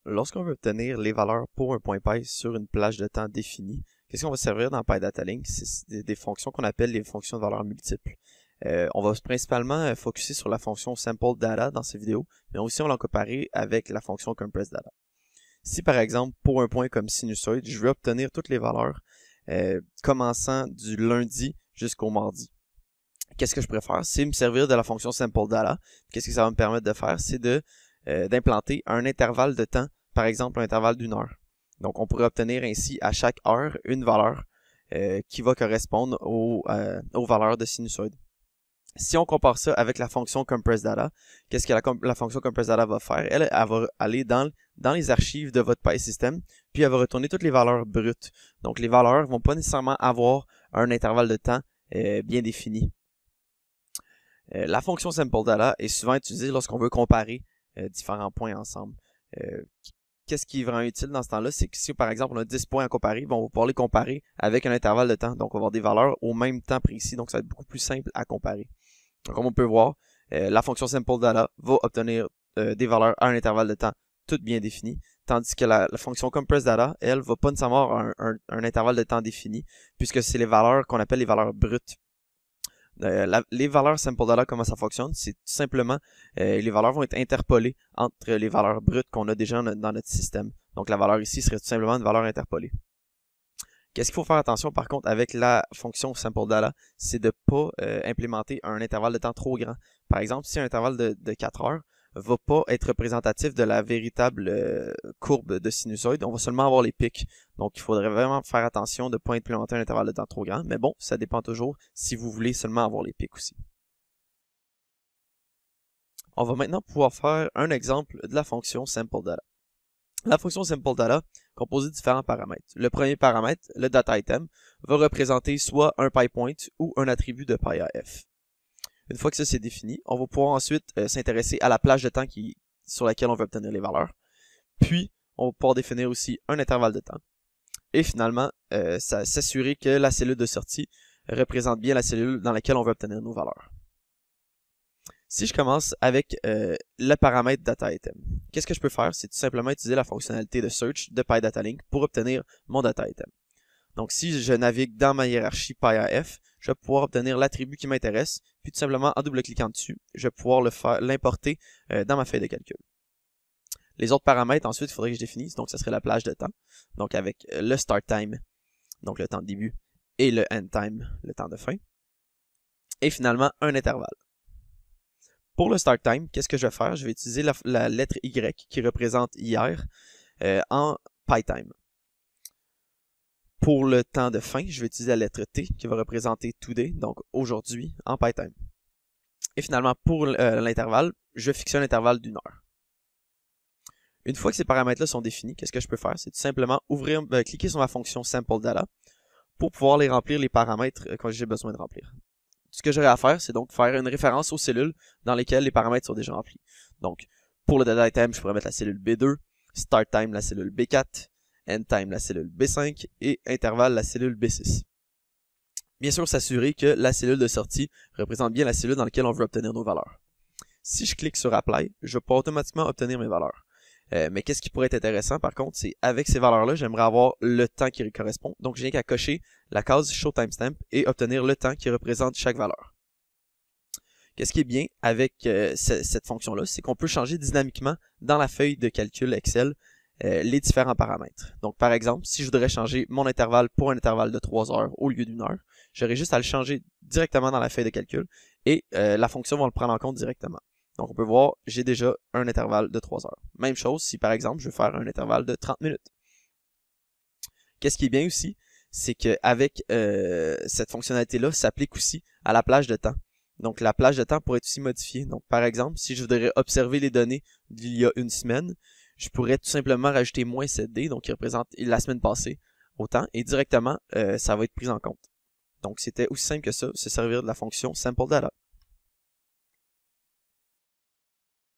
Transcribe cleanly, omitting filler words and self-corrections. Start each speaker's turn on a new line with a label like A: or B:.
A: Lorsqu'on veut obtenir les valeurs pour un point Py sur une plage de temps définie, qu'est-ce qu'on va servir dans PyDataLink? C'est des fonctions qu'on appelle les fonctions de valeurs multiples. On va principalement focuser sur la fonction SampleData dans cette vidéo, mais aussi on va la comparer avec la fonction CompressData. Si par exemple, pour un point comme sinusoïde, je veux obtenir toutes les valeurs commençant du lundi jusqu'au mardi, qu'est-ce que je préfère? C'est me servir de la fonction SampleData. Qu'est-ce que ça va me permettre de faire? C'est d'implanter un intervalle de temps, par exemple un intervalle d'1 heure. Donc on pourrait obtenir ainsi à chaque heure une valeur qui va correspondre aux valeurs de sinusoïde. Si on compare ça avec la fonction CompressData, qu'est-ce que la fonction CompressData va faire? Elle va aller dans les archives de votre PySystem, puis elle va retourner toutes les valeurs brutes. Donc les valeurs vont pas nécessairement avoir un intervalle de temps bien défini. La fonction SampleData est souvent utilisée lorsqu'on veut comparer différents points ensemble. Qu'est-ce qui est vraiment utile dans ce temps-là? C'est que si par exemple on a 10 points à comparer, on va pouvoir les comparer avec un intervalle de temps. Donc on va avoir des valeurs au même temps précis, donc ça va être beaucoup plus simple à comparer. Donc comme on peut voir, la fonction SampleData va obtenir des valeurs à un intervalle de temps toutes bien définies, tandis que la fonction CompressData, elle, va pas nécessairement avoir un intervalle de temps défini, puisque c'est les valeurs qu'on appelle les valeurs brutes. Les valeurs SampleData, comment ça fonctionne? C'est tout simplement, les valeurs vont être interpolées entre les valeurs brutes qu'on a déjà dans notre système. Donc la valeur ici serait tout simplement une valeur interpolée. Qu'est-ce qu'il faut faire attention par contre avec la fonction SampleData? C'est de ne pas implémenter un intervalle de temps trop grand. Par exemple, si un intervalle de 4 heures va pas être représentatif de la véritable courbe de sinusoïde, on va seulement avoir les pics. Donc il faudrait vraiment faire attention de ne pas implémenter un intervalle de temps trop grand, mais bon, ça dépend toujours si vous voulez seulement avoir les pics aussi. On va maintenant pouvoir faire un exemple de la fonction SampleData. La fonction SampleData compose de différents paramètres. Le premier paramètre, le dataItem, va représenter soit un PyPoint ou un attribut de PyAF. Une fois que ça c'est défini, on va pouvoir ensuite s'intéresser à la plage de temps sur laquelle on veut obtenir les valeurs. Puis, on va pouvoir définir aussi un intervalle de temps. Et finalement, s'assurer que la cellule de sortie représente bien la cellule dans laquelle on veut obtenir nos valeurs. Si je commence avec le paramètre dataItem, qu'est-ce que je peux faire? C'est tout simplement utiliser la fonctionnalité de search de PyDataLink pour obtenir mon dataItem. Donc si je navigue dans ma hiérarchie PyAF, je vais pouvoir obtenir l'attribut qui m'intéresse, puis tout simplement en double-cliquant dessus, je vais pouvoir l'importer dans ma feuille de calcul. Les autres paramètres, ensuite, il faudrait que je définisse, donc ce serait la plage de temps, donc avec le start time, donc le temps de début, et le end time, le temps de fin, et finalement un intervalle. Pour le start time, qu'est-ce que je vais faire? Je vais utiliser la lettre Y qui représente hier en PyTime. Pour le temps de fin, je vais utiliser la lettre T qui va représenter today, donc aujourd'hui en PyTime. Et finalement, pour l'intervalle, je vais fixer un intervalle d'1 heure. Une fois que ces paramètres-là sont définis, qu'est-ce que je peux faire? C'est tout simplement cliquer sur ma fonction SampleData pour pouvoir les remplir les paramètres que j'ai besoin de remplir. Ce que j'aurai à faire, c'est donc faire une référence aux cellules dans lesquelles les paramètres sont déjà remplis. Donc, pour le dataItem, je pourrais mettre la cellule B2, start time la cellule B4, end time la cellule B5 et intervalle la cellule B6. Bien sûr, s'assurer que la cellule de sortie représente bien la cellule dans laquelle on veut obtenir nos valeurs. Si je clique sur Apply, je peux automatiquement obtenir mes valeurs. Mais qu'est-ce qui pourrait être intéressant par contre, c'est avec ces valeurs-là, j'aimerais avoir le temps qui correspond. Donc, je n'ai qu'à cocher la case Show Timestamp et obtenir le temps qui représente chaque valeur. Qu'est-ce qui est bien avec cette fonction-là, c'est qu'on peut changer dynamiquement dans la feuille de calcul Excel les différents paramètres. Donc, par exemple, si je voudrais changer mon intervalle pour un intervalle de 3 heures au lieu d'1 heure, j'aurais juste à le changer directement dans la feuille de calcul et la fonction va le prendre en compte directement. Donc, on peut voir, j'ai déjà un intervalle de 3 heures. Même chose si, par exemple, je veux faire un intervalle de 30 minutes. Qu'est-ce qui est bien aussi, c'est qu'avec cette fonctionnalité-là, s'applique aussi à la plage de temps. Donc, la plage de temps pourrait être aussi modifiée. Donc, par exemple, si je voudrais observer les données d'il y a une semaine, je pourrais tout simplement rajouter moins 7D, donc qui représente la semaine passée, au temps, et directement, ça va être pris en compte. Donc, c'était aussi simple que ça, se servir de la fonction SampleData.